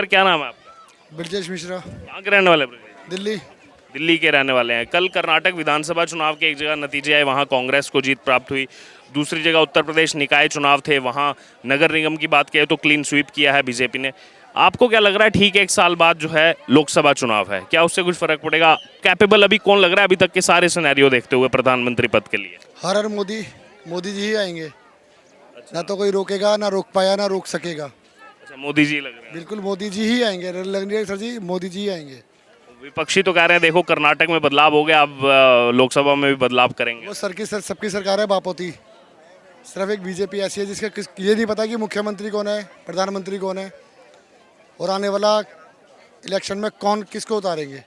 Sir क्या नाम है आपका? ब्रजेश मिश्रा। कहाँ के रहने वाले हैं ब्रजेश? दिल्ली। दिल्ली के रहने वाले हैं। कल कर्नाटक विधानसभा चुनाव के एक जगह नतीजे आए, वहाँ कांग्रेस को जीत प्राप्त हुई। दूसरी जगह उत्तर प्रदेश निकाय चुनाव थे, वहाँ नगर निगम की बात करें तो क्लीन स्वीप किया है बीजेपी ने। आपको क्या लग रहा है, ठीक एक साल बाद जो है लोकसभा चुनाव है, क्या उससे कुछ फर्क पड़ेगा? कैपेबल अभी कौन लग रहा है अभी तक के सारे सिनेरियो देखते हुए प्रधानमंत्री पद के लिए? हर हर मोदी। मोदी जी ही आएंगे। ना तो कोई रोकेगा, ना रोक पाया, ना रोक सकेगा। अच्छा, मोदी जी लग रहे हैं। बिल्कुल मोदी जी ही आएंगे। लग रही है सर जी, मोदी जी ही आएंगे। विपक्षी तो कह रहे हैं देखो कर्नाटक में बदलाव हो गया, अब लोकसभा में भी बदलाव करेंगे। वो सबकी सरकार है बापोती। सिर्फ एक बीजेपी ऐसी है जिसका ये नहीं पता कि मुख्यमंत्री कौन है, प्रधानमंत्री कौन है, और आने वाला इलेक्शन में कौन किसको उतारेंगे।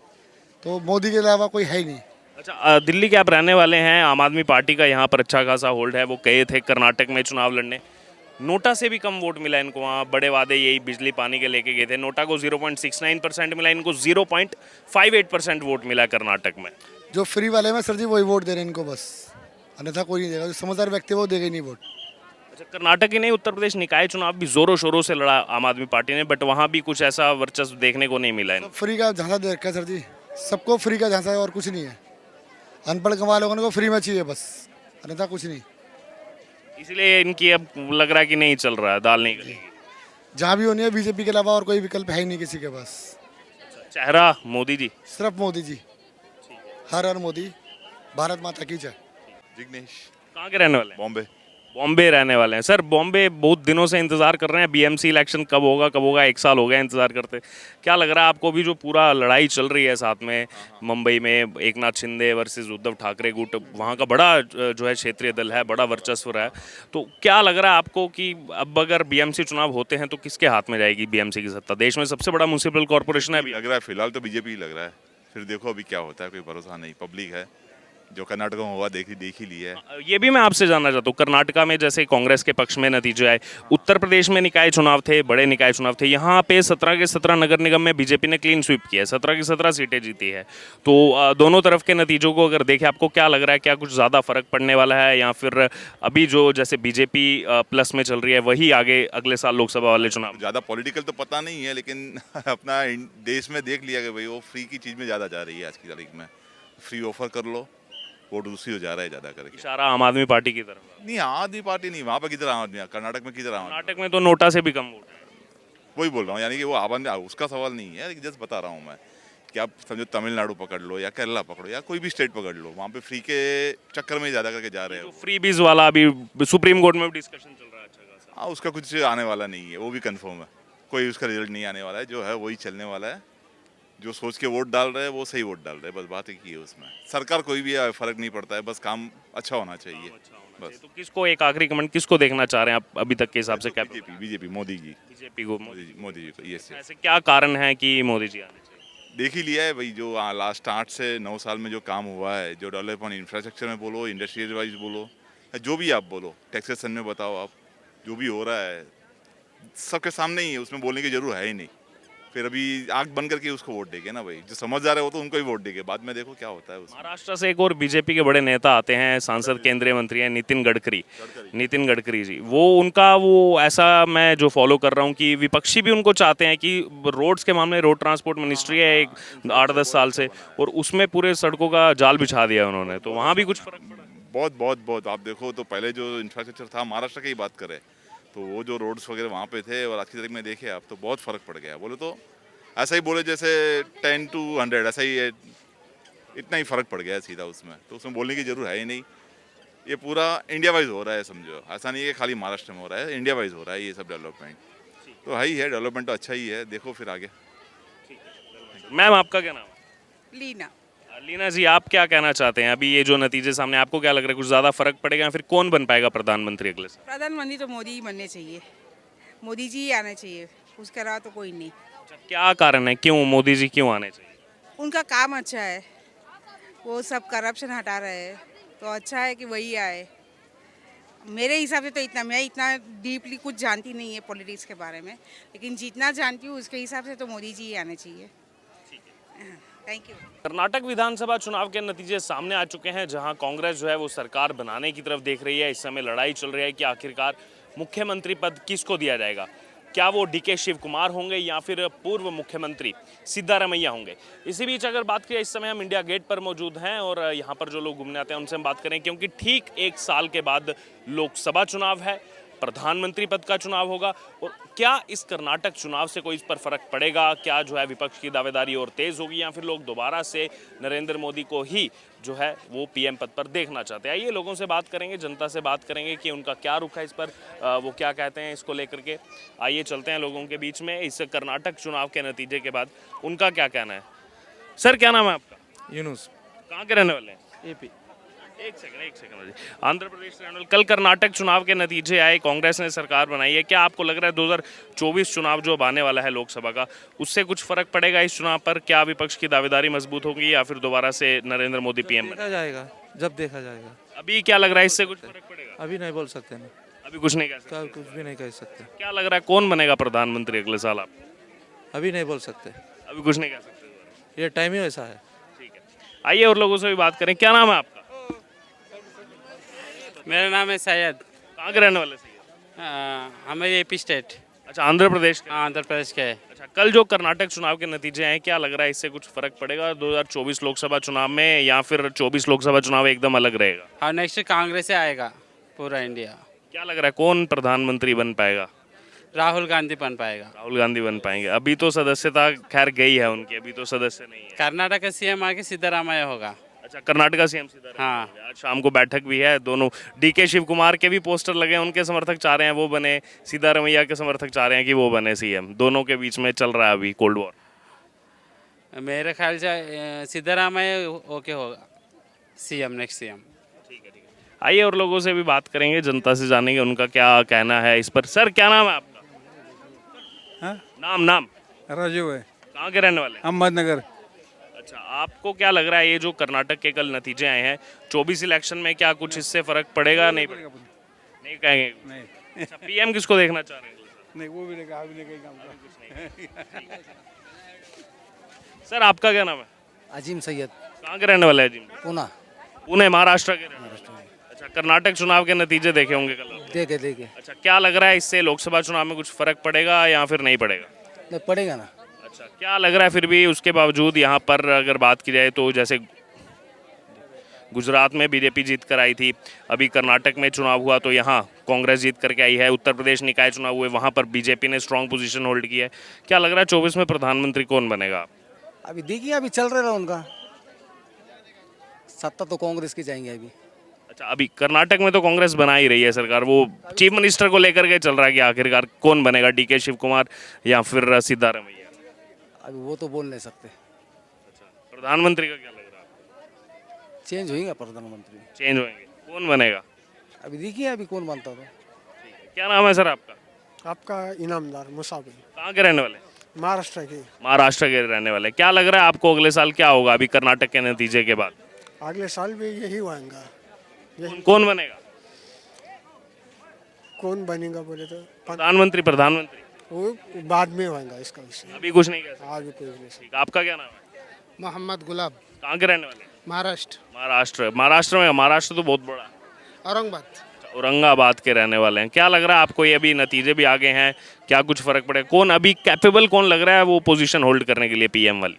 तो मोदी के अलावा कोई है ही नहीं। अच्छा, दिल्ली के आप रहने वाले हैं, आम आदमी पार्टी का यहाँ पर अच्छा खासा होल्ड है। वो गए थे कर्नाटक में चुनाव लड़ने, नोटा से भी कम वोट मिला इनको। वहाँ बड़े वादे यही बिजली पानी के लेके गए थे। नोटा को 0.69% मिला, इनको 0.58% वोट मिला कर्नाटक में। जो फ्री वाले में सर जी वही वोट दे रहे हैं इनको बस, अन्यथा कोई नहीं देगा। जो समझदार व्यक्ति है वो देगा ही नहीं वोट। अच्छा, कर्नाटक ही नहीं, उत्तर प्रदेश निकाय चुनाव भी जोरों शोरों से लड़ा आम आदमी पार्टी ने, बट वहाँ भी कुछ ऐसा वर्चस्व देखने को नहीं मिला इनको। फ्री का झांसा दे रखा है सर जी। सबको फ्री का झांसा है और कुछ नहीं है। अनपढ़ कमा लोगों को फ्री में चाहिए बस, अन्यथा कुछ नहीं। इसलिए इनकी अब लग रहा है कि नहीं चल रहा है, दाल नहीं गलेगी। जहाँ भी होनी है बीजेपी के अलावा और कोई विकल्प है ही नहीं किसी के पास। चेहरा मोदी जी। सिर्फ मोदी जी। हर हर मोदी। भारत माता की जय। जिग्नेश। कहाँ के रहने वाले हैं? बॉम्बे। बॉम्बे रहने वाले हैं। सर बॉम्बे बहुत दिनों से इंतजार कर रहे हैं, बीएमसी इलेक्शन कब होगा कब होगा, एक साल हो गया इंतजार करते। क्या लग रहा है आपको, भी जो पूरा लड़ाई चल रही है साथ में मुंबई में, एक नाथ शिंदे वर्सेस उद्धव ठाकरे गुट, वहाँ का बड़ा जो है क्षेत्रीय दल है, बड़ा वर्चस्व रहा है, तो क्या लग रहा है आपको कि अब अगर बीएमसी चुनाव होते हैं तो किसके हाथ में जाएगी बीएमसी की सत्ता? देश में सबसे बड़ा म्युनिसिपल कॉर्पोरेशन है अभी। लग रहा है फिलहाल तो बीजेपी लग रहा है, फिर देखो अभी क्या होता है, कोई भरोसा नहीं। पब्लिक है जो कर्नाटक में हुआ देख ही ली है। ये भी मैं आपसे जानना चाहता हूँ, कर्नाटका में जैसे कांग्रेस के पक्ष में नतीजे आए, उत्तर प्रदेश में निकाय चुनाव थे, बड़े निकाय चुनाव थे, यहाँ पे 17 के 17 नगर निगम में बीजेपी ने क्लीन स्वीप किया है, 17 की 17 सीटें जीती है। तो दोनों तरफ के नतीजों को अगर देखें, आपको क्या लग रहा है, क्या कुछ ज़्यादा फर्क पड़ने वाला है, या फिर अभी जो जैसे बीजेपी प्लस में चल रही है वही आगे अगले साल लोकसभा वाले चुनाव? ज़्यादा पॉलिटिकल तो पता नहीं है, लेकिन अपना देश में देख लिया कि भाई वो फ्री की चीज़ में ज़्यादा जा रही है आज की तारीख में। फ्री ऑफर कर लो, वोट दूसरी हो जा रहा है ज़्यादा करके। इशारा आम आदमी पार्टी की तरफ। नहीं, आदमी पार्टी नहीं, वहाँ पर किधर आम आदमी, कर्नाटक में किधर आम आदमी? कर्नाटक में तो नोटा से भी कम वोट है। वही बोल रहा हूँ, यानी कि वो आबादी उसका सवाल नहीं है, जस्ट बता रहा हूँ मैं कि आप समझो तमिलनाडु पकड़ लो या केरला पकड़ो या कोई भी स्टेट पकड़ लो, वहाँ पे फ्री के चक्कर में ज़्यादा करके जा रहे हैं। फ्री बीज वाला अभी सुप्रीम कोर्ट में भी डिस्कशन चल रहा है अच्छा खासा। हाँ, उसका कुछ आने वाला नहीं है, वो भी कंफर्म है। कोई उसका रिजल्ट नहीं आने वाला है, जो है वही चलने वाला है। जो सोच के वोट डाल रहे हैं वो सही वोट डाल रहे हैं, बस बात एक ही है। उसमें सरकार कोई भी है, फर्क नहीं पड़ता है, बस काम अच्छा होना चाहिए बस। तो किसको, एक आखिरी कमेंट, किसको देखना चाह रहे हैं आप अभी तक के हिसाब से? क्या बीजेपी मोदी जी। बीजेपी को? मोदी जी को, यस। ऐसे क्या कारण है कि मोदी जी आने चाहिए? देख ही लिया है भाई, जो लास्ट 8 से 9 साल में जो काम हुआ है, जो डेवलपमेंट इंफ्रास्ट्रक्चर में बोलो, इंडस्ट्रियल वाइज बोलो, जो भी आप बोलो, टैक्सेशन में बताओ आप, जो भी हो रहा है सबके सामने ही है, उसमें बोलने की जरूरत है ही नहीं। फिर अभी आंख बंद करके उसको वोट देंगे ना भाई, जो समझदार है वो तो उनको ही वोट देंगे, बाद में देखो क्या होता है उसमें। महाराष्ट्र से एक और बीजेपी के बड़े नेता आते हैं, सांसद केंद्रीय मंत्री हैं, नितिन गडकरी जी। वो उनका वो ऐसा मैं जो फॉलो कर रहा हूँ कि विपक्षी भी उनको चाहते हैं कि रोड्स के मामले, रोड ट्रांसपोर्ट मिनिस्ट्री है एक 8-10 साल से, और उसमें पूरे सड़कों का जाल बिछा दिया उन्होंने, तो वहाँ भी कुछ फर्क पड़ा? बहुत आप देखो तो पहले जो इंफ्रास्ट्रक्चर था, महाराष्ट्र की बात करें तो वो जो रोड्स वगैरह वहाँ पे थे, और आज की तारीख में देखे आप तो बहुत फ़र्क पड़ गया। बोले तो ऐसा ही बोले जैसे 10 to 100 ऐसा ही है, इतना ही फ़र्क पड़ गया है सीधा उसमें, तो उसमें बोलने की जरूरत है ही नहीं। ये पूरा इंडिया वाइज हो रहा है, समझो, ऐसा नहीं है कि खाली महाराष्ट्र में हो रहा है, इंडिया वाइज हो रहा है ये सब डेवलपमेंट। तो है ही है, डेवलपमेंट तो अच्छा ही है, देखो फिर आगे। मैम आपका क्या नाम है? लीना। लीना जी, आप क्या कहना चाहते हैं? अभी ये जो नतीजे सामने, आपको क्या लग रहा है, कुछ ज़्यादा फर्क पड़ेगा, या फिर कौन बन पाएगा प्रधानमंत्री अगले साल? प्रधानमंत्री तो मोदी ही बनने चाहिए, मोदी जी ही आने चाहिए, उसके अलावा तो कोई नहीं। अच्छा, क्या कारण है, क्यों मोदी जी क्यों आने चाहिए? उनका काम अच्छा है, वो सब करप्शन हटा रहे हैं, तो अच्छा है कि वही आए। मेरे हिसाब से तो इतना, मैं इतना डीपली कुछ जानती नहीं है पॉलिटिक्स के बारे में, लेकिन जितना जानती हूँ उसके हिसाब से तो मोदी जी ही आने चाहिए। Thank you. कर्नाटक विधानसभा चुनाव के नतीजे सामने आ चुके हैं, जहां कांग्रेस जो है वो सरकार बनाने की तरफ देख रही है। इस समय लड़ाई चल रही है कि आखिरकार मुख्यमंत्री पद किसको दिया जाएगा। क्या वो डीके शिव कुमार होंगे या फिर पूर्व मुख्यमंत्री सिद्धारमैया होंगे। इसी बीच अगर बात करें, इस समय हम इंडिया गेट पर मौजूद हैं और यहाँ पर जो लोग घूमने आते हैं उनसे हम बात करें, क्योंकि ठीक 1 साल के बाद लोकसभा चुनाव है, प्रधानमंत्री पद का चुनाव होगा। और क्या इस कर्नाटक चुनाव से कोई इस पर फर्क पड़ेगा? क्या जो है विपक्ष की दावेदारी और तेज होगी या फिर लोग दोबारा से नरेंद्र मोदी को ही जो है वो पीएम पद पर देखना चाहते हैं? आइए लोगों से बात करेंगे, जनता से बात करेंगे कि उनका क्या रुख है इस पर, वो क्या कहते हैं इसको लेकर के। आइए चलते हैं लोगों के बीच में इस कर्नाटक चुनाव के नतीजे के बाद उनका क्या कहना है। सर क्या नाम है आपका? यूनुस कहाँ के रहने वाले हैं? एपी। एक सेकंड जी। आंध्र प्रदेश से रहने वाले। कल कर्नाटक चुनाव के नतीजे आए, कांग्रेस ने सरकार बनाई है। क्या आपको लग रहा है 2024 चुनाव जो अब आने वाला है लोकसभा का, उससे कुछ फर्क पड़ेगा इस चुनाव पर? क्या विपक्ष की दावेदारी मजबूत होगी या फिर दोबारा से नरेंद्र मोदी पीएम देखा जाएगा, जब देखा जाएगा। अभी क्या लग रहा है इससे कुछ फर्क पड़ेगा? अभी नहीं बोल सकते ना, अभी कुछ नहीं कह सकते। कुछ भी नहीं कह सकते। क्या लग रहा है कौन बनेगा प्रधानमंत्री अगले साल? आप अभी नहीं बोल सकते, अभी कुछ नहीं कह सकते। ये टाइम ही ऐसा है। ठीक है, आइए और लोगों से भी बात करें। क्या नाम है आपका? मेरा नाम है सैयद। कहाँ के रहने वाले सही? हमारे एपी स्टेट। अच्छा, आंध्र प्रदेश के। आंध्र प्रदेश के है। अच्छा, कल जो कर्नाटक चुनाव के नतीजे आए, क्या लग रहा है इससे कुछ फर्क पड़ेगा 2024 लोकसभा चुनाव में या फिर 24 लोकसभा चुनाव एकदम अलग रहेगा? हाँ, नेक्स्ट कांग्रेस से आएगा पूरा इंडिया। क्या लग रहा है कौन प्रधानमंत्री बन पाएगा? राहुल गांधी बन पाएगा। राहुल गांधी बन पाएंगे। अभी तो सदस्यता खैर गई है उनकी, अभी तो सदस्य नहीं है। कर्नाटक का सीएम आके सिद्धरामैया होगा। अच्छा, कर्नाटक का सीएम सिद्धारमैया। हाँ। आज शाम को बैठक भी है। दोनों डीके शिव कुमार के भी पोस्टर लगे हैं, उनके समर्थक चाह रहे हैं वो बने, सिद्धारमैया के समर्थक चाह रहे हैं कि वो बने सीएम। दोनों के बीच में चल रहा है अभी कोल्ड वॉर। मेरे ख्याल से सिद्धरामैया ओके होगा सीएम, नेक्स्ट सीएम। आइए और लोगों से भी बात करेंगे, जनता से जानेंगे उनका क्या कहना है इस पर। सर क्या नाम है आपका? हाँ? नाम राजू है, कहाँ के रहने वाले हैं? अहमदनगर। अच्छा, आपको क्या लग रहा है ये जो कर्नाटक के कल नतीजे आए हैं 24 इलेक्शन में, क्या कुछ इससे फर्क पड़ेगा? नहीं पड़ेगा, नहीं कहेंगे। नहीं अच्छा, पीएम किसको देखना चाह रहे हैं? नहीं, वो भी नहीं कहा, भी नहीं कहीं काम का। सर आपका क्या नाम है? अजीम सैयद, कहाँ के रहने वाले हैं? जी, पूना। पुणे, महाराष्ट्र के रहने वाले। अच्छा, कर्नाटक चुनाव के नतीजे देखे होंगे कल आपने? देखे। अच्छा, क्या लग रहा है इससे लोकसभा चुनाव में कुछ फर्क पड़ेगा या फिर नहीं पड़ेगा? नहीं पड़ेगा ना। अच्छा, क्या लग रहा है फिर भी उसके बावजूद यहाँ पर अगर बात की जाए तो, जैसे गुजरात में बीजेपी जीत कर आई थी, अभी कर्नाटक में चुनाव हुआ तो यहाँ कांग्रेस जीत करके आई है, उत्तर प्रदेश निकाय चुनाव हुए वहाँ पर बीजेपी ने स्ट्रांग पोजीशन होल्ड की है। क्या लग रहा है 24 में प्रधानमंत्री कौन बनेगा? अभी देखिए, अभी चल रहा है उनका सत्ता तो कांग्रेस की जाएंगे अभी। अच्छा, अभी कर्नाटक में तो कांग्रेस बना ही रही है सरकार, वो चीफ मिनिस्टर को लेकर के चल रहा है कि आखिरकार कौन बनेगा, डीके शिव कुमार या फिर सिद्धारमैया? अभी वो तो बोल नहीं सकते। प्रधानमंत्री का क्या लग रहा है? चेंज होएगा प्रधानमंत्री, चेंज होंगे, कौन बनेगा? अभी देखिए अभी कौन बनता तो। क्या नाम है सर आपका? आपका इनामदार मुसाफिर, कहाँ के रहने वाले? महाराष्ट्र के। महाराष्ट्र के रहने वाले। क्या लग रहा है आपको अगले साल क्या होगा अभी कर्नाटक के नतीजे के बाद? अगले साल भी यही होगा। कौन बनेगा कौन बनेगा बोले तो प्रधानमंत्री? वो बाद में होगा, इसका विषय अभी कुछ नहीं कह सकते। आगे कोई नहीं। ठीक, आपका क्या नाम है? मोहम्मद गुलाब, कहाँ के रहने वाले? महाराष्ट्र, महाराष्ट्र तो बहुत बड़ा है। औरंगाबाद। औरंगाबाद के रहने वाले हैं। क्या लग रहा है आपको, ये अभी नतीजे भी आगे हैं, क्या कुछ फर्क पड़ेगा? कौन अभी कैपेबल कौन लग रहा है वो पोजीशन होल्ड करने के लिए पीएम वाली?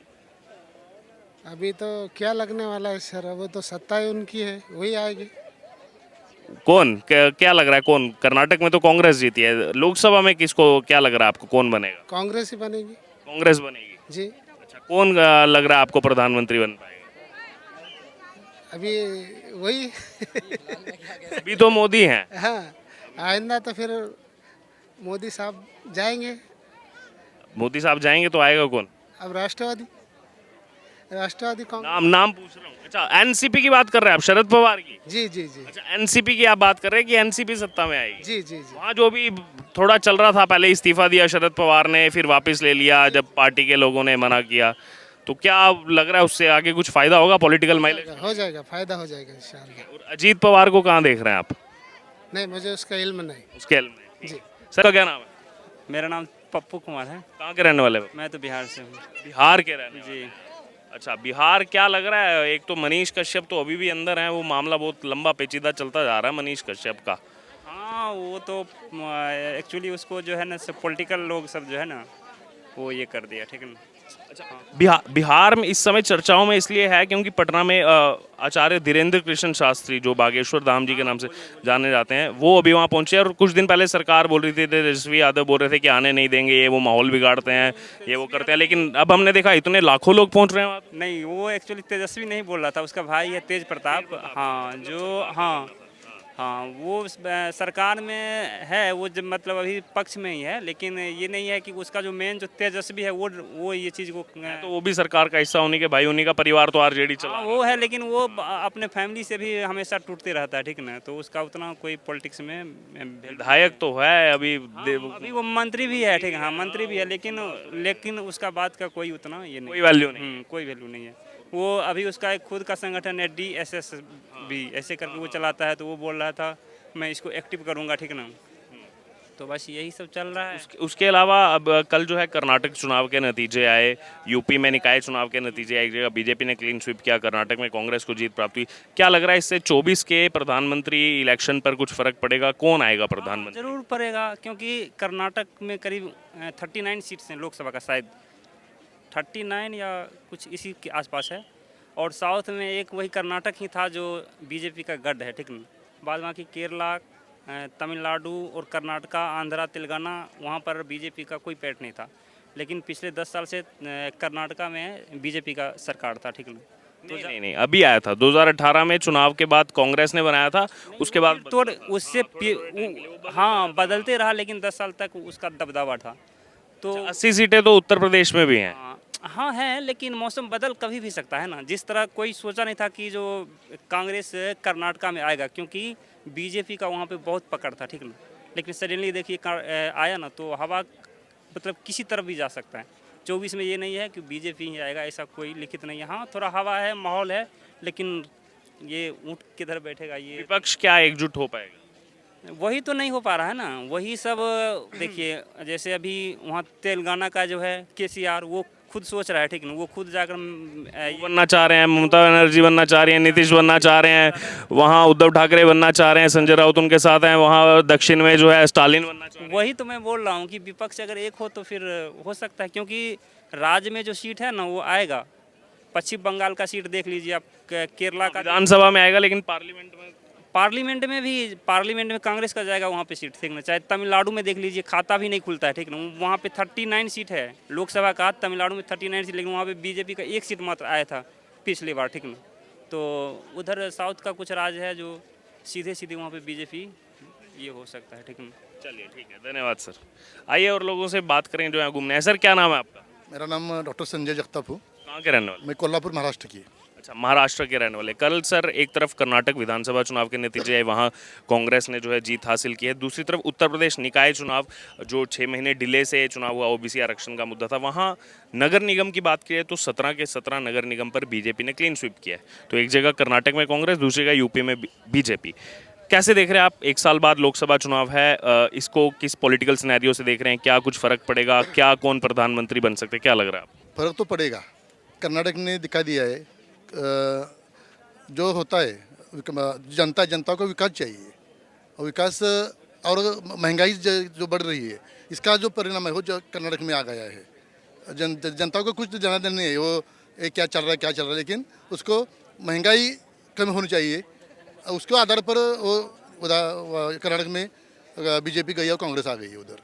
अभी तो क्या लगने वाला है सर, वो तो सत्ता ही उनकी है, वही आएगी। कौन क्या लग रहा है कौन? कर्नाटक में तो कांग्रेस जीती है, लोकसभा में किसको, क्या लग रहा है आपको कौन बनेगा? कांग्रेस ही बनेगी। कांग्रेस बनेगी जी। अच्छा, कौन लग रहा है आपको प्रधानमंत्री बन पाएगा? अभी वही अभी तो मोदी हैं। हाँ, आइंदा तो फिर मोदी साहब जाएंगे। मोदी साहब जाएंगे तो आएगा कौन? अब राष्ट्रवादी कांग्रेस। नाम पूछ रहा हूँ। अच्छा, एनसीपी की बात कर रहे हैं आप, शरद पवार की? जी जी जी अच्छा, एनसीपी की आप बात कर रहे हैं कि एनसीपी सत्ता में आएगी? जी जी जी। वहाँ जो भी थोड़ा चल रहा था, पहले इस्तीफा दिया शरद पवार ने, फिर वापस ले लिया जब पार्टी के लोगों ने मना किया, तो क्या लग रहा है उससे आगे कुछ फायदा होगा, पॉलिटिकल माइलेज? हो जाएगा, फायदा हो जाएगा इंशाल्लाह। और अजीत पवार को कहाँ देख रहे हैं आप? नहीं, मुझे उसका इल्म नहीं। उसके इल्म में। जी सर, का क्या नाम है? मेरा नाम पप्पू कुमार है। कहाँ के रहने वाले हो? मैं तो बिहार से हूँ। बिहार के रहने वाले। जी। अच्छा, बिहार क्या लग रहा है, एक तो मनीष कश्यप तो अभी भी अंदर हैं, वो मामला बहुत लंबा पेचीदा चलता जा रहा है मनीष कश्यप का। हाँ, हाँ वो तो एक्चुअली उसको जो है ना सब पॉलिटिकल लोग सब जो है ना वो ये कर दिया, ठीक है ना। बिहार में इस समय चर्चाओं में इसलिए है क्योंकि पटना में आचार्य धीरेन्द्र कृष्ण शास्त्री जो बागेश्वर धाम जी के नाम से जाने जाते हैं वो अभी वहाँ पहुंचे, और कुछ दिन पहले सरकार बोल रही थी, तेजस्वी यादव बोल रहे थे कि आने नहीं देंगे, ये वो माहौल बिगाड़ते हैं, ये वो करते हैं, लेकिन अब हमने देखा इतने लाखों लोग पहुंच रहे हैं वहाँ पे। नहीं वो एक्चुअली तेजस्वी नहीं बोल रहा था, उसका भाई है तेज प्रताप। हाँ जो हाँ हाँ वो सरकार में है, वो जब मतलब अभी पक्ष में ही है, लेकिन ये नहीं है कि उसका जो मेन जो तेजस्वी है वो ये चीज़ को तो वो भी सरकार का हिस्सा होने के भाई, उन्हीं का परिवार तो आरजेडी चला। हाँ वो है, लेकिन वो अपने फैमिली से भी हमेशा टूटते रहता है, ठीक ना। तो उसका उतना कोई पॉलिटिक्स में विधायक तो है अभी अभी वो मंत्री भी है, ठीक है, हाँ मंत्री भी है, लेकिन उसका बात का कोई उतना ये नहीं, कोई वैल्यू नहीं। कोई वैल्यू नहीं है। वो अभी उसका एक खुद का संगठन है DSS भी ऐसे करके वो चलाता है, तो वो बोल रहा था मैं इसको एक्टिव करूँगा, ठीक ना। तो बस यही सब चल रहा है। उसके अलावा अब कल जो है कर्नाटक चुनाव के नतीजे आए, यूपी में निकाय चुनाव के नतीजे आए, एक जगह बीजेपी ने क्लीन स्वीप किया, कर्नाटक में कांग्रेस को जीत प्राप्त हुई। क्या लग रहा है इससे 24 के प्रधानमंत्री इलेक्शन पर कुछ फर्क पड़ेगा? कौन आएगा प्रधानमंत्री? जरूर पड़ेगा, क्योंकि कर्नाटक में करीब 39 सीट्स हैं लोकसभा का, शायद 39 या कुछ इसी के आसपास है, और साउथ में एक वही कर्नाटक ही था जो बीजेपी का गढ़ है, ठीक ना। बाद बाकी केरला, तमिलनाडु और कर्नाटका, आंध्रा, तेलंगाना, वहाँ पर बीजेपी का कोई पैठ नहीं था, लेकिन पिछले 10 साल से कर्नाटका में बीजेपी का सरकार था, ठीक ना। नहीं, अभी आया था 2018 में चुनाव के बाद कांग्रेस ने बनाया था, उसके बाद तो उससे हाँ बदलते रहा, लेकिन 10 साल तक उसका दबदबा था। तो 80 सीटें तो उत्तर प्रदेश में भी हैं। हाँ है, लेकिन मौसम बदल कभी भी सकता है ना। जिस तरह कोई सोचा नहीं था कि जो कांग्रेस कर्नाटका में आएगा, क्योंकि बीजेपी का वहाँ पे बहुत पकड़ था, ठीक ना। लेकिन सडनली देखिए आया ना, तो हवा मतलब किसी तरफ भी जा सकता है। 24 में ये नहीं है कि बीजेपी ही आएगा, ऐसा कोई लिखित नहीं है। हाँ थोड़ा हवा है, माहौल है, लेकिन ये ऊँट किधर बैठेगा, ये विपक्ष क्या एकजुट हो पाएगा? वही तो नहीं हो पा रहा है ना। वही सब देखिए, जैसे अभी वहाँ तेलंगाना का जो है KCR, वो खुद सोच रहा है, ठीक ना। वो खुद जाकर बनना चाह रहे हैं, ममता बनर्जी बनना चाह रही हैं, नीतीश बनना चाह रहे हैं, वहाँ उद्धव ठाकरे बनना चाह रहे हैं, संजय राउत उनके साथ हैं, वहाँ दक्षिण में जो है स्टालिन बनना चाह रहे हैं। वही तो मैं बोल रहा हूँ कि विपक्ष अगर एक हो तो फिर हो सकता है, क्योंकि राज्य में जो सीट है ना वो आएगा। पश्चिम बंगाल का सीट देख लीजिए आप, केरला का विधानसभा में आएगा, लेकिन पार्लियामेंट में कांग्रेस का जाएगा वहाँ पे सीट, ठीक ना। चाहे तमिलनाडु में देख लीजिए, खाता भी नहीं खुलता है, ठीक ना। वहाँ पे 39 सीट है लोकसभा का, तमिलनाडु में 39 सीट, लेकिन वहाँ पे बीजेपी का एक सीट मात्र आया था पिछली बार, ठीक ना। तो उधर साउथ का कुछ राज्य है जो सीधे वहाँ पे बीजेपी ये हो सकता है, ठीक ना। चलिए ठीक है, धन्यवाद सर। आइए और लोगों से बात करें जो यहाँ घूमने हैं। सर क्या नाम है आपका? मेरा नाम डॉक्टर संजय जगताप हूँ। कहाँ के रहने वाले? मैं कोल्हापुर महाराष्ट्र की। अच्छा, महाराष्ट्र के रहने वाले। कल सर एक तरफ कर्नाटक विधानसभा चुनाव के नतीजे आए, वहाँ कांग्रेस ने जो है जीत हासिल की है। दूसरी तरफ उत्तर प्रदेश निकाय चुनाव जो 6 महीने डिले से चुनाव हुआ, OBC आरक्षण का मुद्दा था, वहाँ नगर निगम की बात की तो 17 के 17 नगर निगम पर बीजेपी ने क्लीन स्वीप किया है। तो एक जगह कर्नाटक में कांग्रेस, दूसरी जगह यूपी में बीजेपी। कैसे देख रहे हैं आप? एक साल बाद लोकसभा चुनाव है, इसको किस पॉलिटिकल सिनेरियो से देख रहे हैं? क्या कुछ फर्क पड़ेगा? क्या कौन प्रधानमंत्री बन सकते हैं? क्या लग रहा है आपको? फर्क तो पड़ेगा। कर्नाटक ने दिखा दिया है जो होता है, जनता को विकास चाहिए, और विकास और महंगाई जो बढ़ रही है, इसका जो परिणाम है वो जो कर्नाटक में आ गया है। जनता को कुछ जाना देना नहीं है, वो क्या चल रहा है, लेकिन उसको महंगाई कम होनी चाहिए। उसके आधार पर वो कर्नाटक में बीजेपी गई और कांग्रेस आ गई है उधर।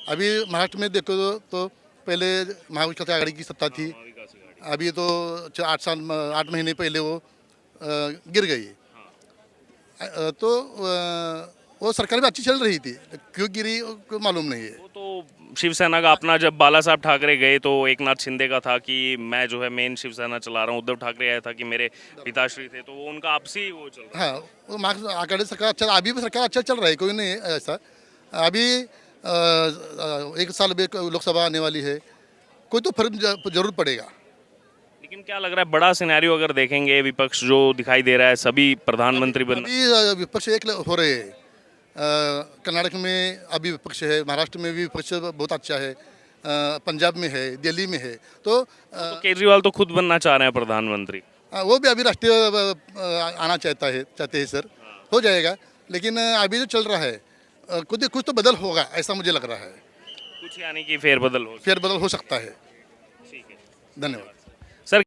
अभी महाराष्ट्र में देखो तो पहले महाविकास आघाड़ी की सत्ता थी, अभी तो 8 महीने पहले वो गिर गई। तो वो सरकार भी अच्छी चल रही थी, क्यों गिरी को मालूम नहीं है। वो तो शिवसेना का अपना, जब बाला साहब ठाकरे गए तो एकनाथ शिंदे का था कि मैं जो है मेन शिवसेना चला रहा हूँ, उद्धव ठाकरे आया था कि मेरे पिताश्री थे, तो वो उनका आपसी वो चल रहा है। हाँ, वो मार्क्स आघाड़ी सरकार अच्छा, अभी भी सरकार अच्छा चल रहा है, कोई नहीं है ऐसा। अभी 1 साल में लोकसभा आने वाली है, कोई तो फर्क जरूर पड़ेगा। लेकिन क्या लग रहा है बड़ा सिनेरियो अगर देखेंगे, विपक्ष जो दिखाई दे रहा है, सभी प्रधानमंत्री बनना, अभी विपक्ष एक हो रहे हैं। कर्नाटक में अभी विपक्ष है, महाराष्ट्र में भी विपक्ष बहुत अच्छा है, पंजाब में है, दिल्ली में है। तो केजरीवाल तो खुद बनना चाह रहे हैं प्रधानमंत्री। वो भी अभी राष्ट्रीय आना चाहते हैं सर, हो जाएगा। लेकिन अभी जो चल रहा है कुछ कुछ तो बदल होगा ऐसा मुझे लग रहा है, कुछ यानी कि फेरबदल हो फेरबदल हो सकता है। ठीक है। धन्यवाद।